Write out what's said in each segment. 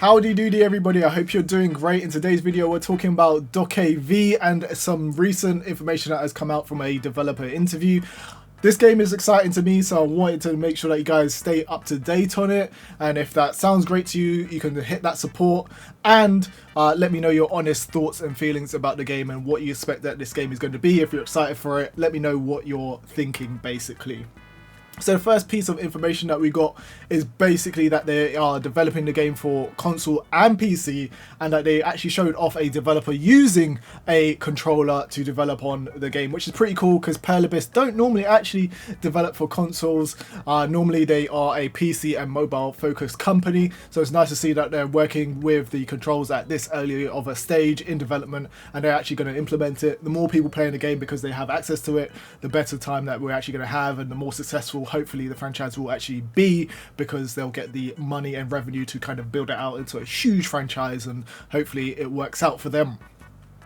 Howdy doody everybody, I hope you're doing great. In today's video we're talking about DokeV and some recent information that has come out from a developer interview. This game is exciting to me, so I wanted to make sure that you guys stay up to date on it, and if that sounds great to you, you can hit that support and let me know your honest thoughts and feelings about the game and what you expect that this game is going to be. If you're excited for it, let me know what you're thinking basically. So the first piece of information that we got is basically that they are developing the game for console and PC, and that they actually showed off a developer using a controller to develop on the game, which is pretty cool because Perlibis don't normally actually develop for consoles. Normally they are a PC and mobile focused company, so it's nice to see that they're working with the controls at this early of a stage in development, and they're actually going to implement it. The more people playing the game because they have access to it, the better time that we're actually going to have, and the more successful hopefully the franchise will actually be, because they'll get the money and revenue to kind of build it out into a huge franchise, and hopefully it works out for them.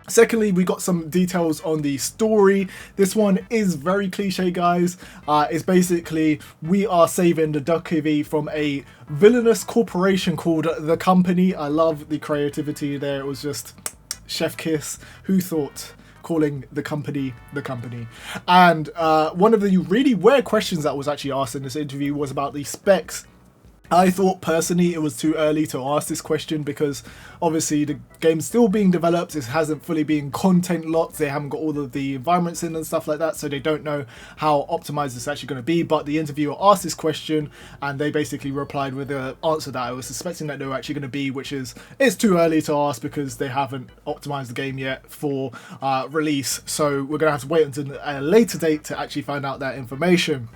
Secondly, we got some details on the story. This one is very cliche, guys. It's basically we are saving the DokeV from a villainous corporation called the Company. I love the creativity there. It was just chef kiss. Who thought? Calling the company. And one of the really weird questions that was actually asked in this interview was about the specs. I thought personally it was too early to ask this question because obviously the game's still being developed. It hasn't fully been content locked. They haven't got all of the environments in and stuff like that, so they don't know how optimized it's actually going to be. But the interviewer asked this question and they basically replied with the answer that I was suspecting that they were actually going to be, which is it's too early to ask because they haven't optimized the game yet for release. So we're going to have to wait until a later date to actually find out that information.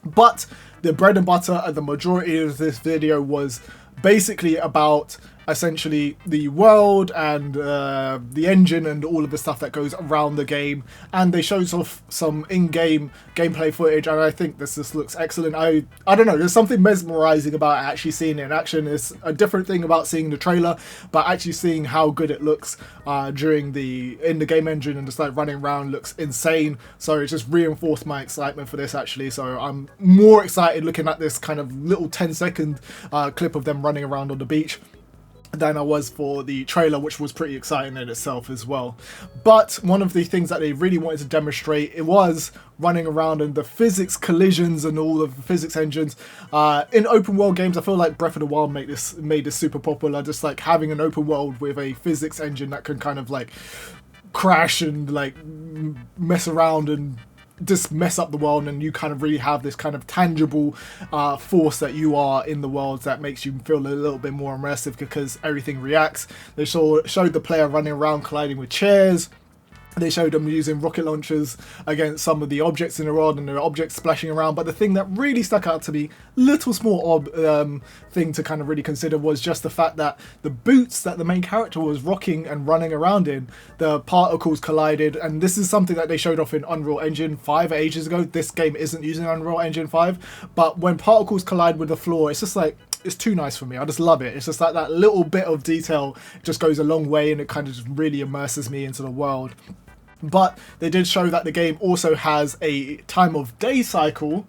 But the bread and butter and the majority of this video was basically about essentially the world and the engine and all of the stuff that goes around the game, and they showed off some in-game gameplay footage, and I think this just looks excellent. I don't know, there's something mesmerizing about actually seeing it in action. It's a different thing about seeing the trailer, but actually seeing how good it looks in the game engine and just like running around looks insane. So it just reinforced my excitement for this actually. So I'm more excited looking at this kind of little 10-second clip of them running around on the beach than I was for the trailer, which was pretty exciting in itself as well. But one of the things that they really wanted to demonstrate, it was running around and the physics collisions and all of the physics engines. In open world games, I feel like Breath of the Wild made this super popular, just like having an open world with a physics engine that can kind of like crash and like mess around and just mess up the world, and you kind of really have this kind of tangible force that you are in the world that makes you feel a little bit more immersive because everything reacts. They showed the player running around colliding with chairs. They showed them using rocket launchers against some of the objects in the world and the objects splashing around. But the thing that really stuck out to me, little small thing to kind of really consider, was just the fact that the boots that the main character was rocking and running around in, the particles collided. And this is something that they showed off in Unreal Engine 5 ages ago. This game isn't using Unreal Engine 5. But when particles collide with the floor, it's just like, it's too nice for me. I just love it. It's just like that little bit of detail just goes a long way, and it kind of just really immerses me into the world. But they did show that the game also has a time of day cycle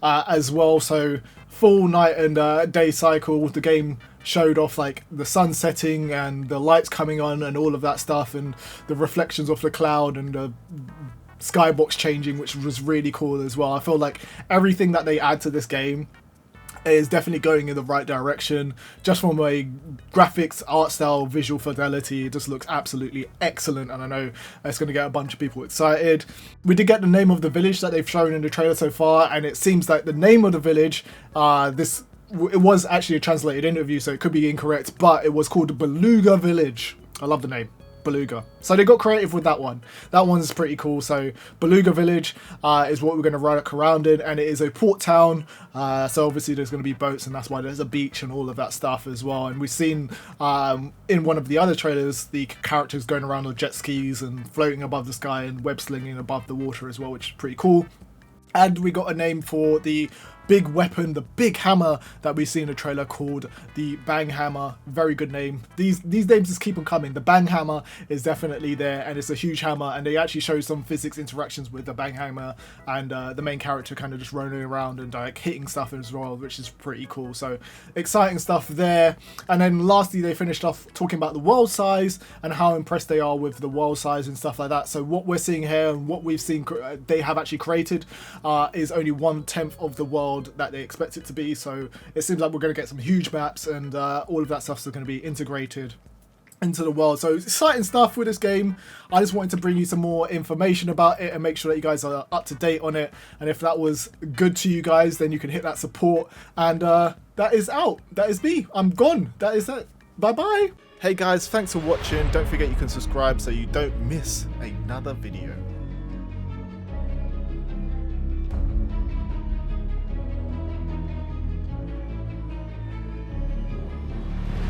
as well. So full night and day cycle. The game showed off like the sun setting and the lights coming on and all of that stuff, and the reflections off the cloud and the skybox changing, which was really cool as well. I feel like everything that they add to this game is definitely going in the right direction. Just from a graphics, art style, visual fidelity, it just looks absolutely excellent, and I know it's going to get a bunch of people excited. We did get the name of the village that they've shown in the trailer so far, and it seems like the name of the village, it was actually a translated interview, so it could be incorrect, but it was called Beluga Village. I love the name. Beluga. So they got creative with that one. That one's pretty cool. So Beluga Village is what we're going to run around in, and it is a port town. So obviously there's going to be boats, and that's why there's a beach and all of that stuff as well. And we've seen in one of the other trailers the characters going around on jet skis and floating above the sky and web slinging above the water as well, which is pretty cool. And we got a name for the big weapon, the big hammer that we see in the trailer called the Bang Hammer. Very good name. These names just keep on coming. The Bang Hammer is definitely there, and it's a huge hammer, and they actually show some physics interactions with the Bang Hammer and the main character kind of just rolling around and like hitting stuff as well, which is pretty cool. So exciting stuff there. And then lastly, they finished off talking about the world size and how impressed they are with the world size and stuff like that. So what we're seeing here and what we've seen they have actually created is only 1/10 of the world that they expect it to be. So it seems like we're going to get some huge maps, and all of that stuff is going to be integrated into the world. So exciting stuff with this game. I just wanted to bring you some more information about it and make sure that you guys are up to date on it. And if that was good to you guys, then you can hit that support. And that is out. That is me. I'm gone. That is it. Bye bye. Hey guys, thanks for watching. Don't forget you can subscribe so you don't miss another video.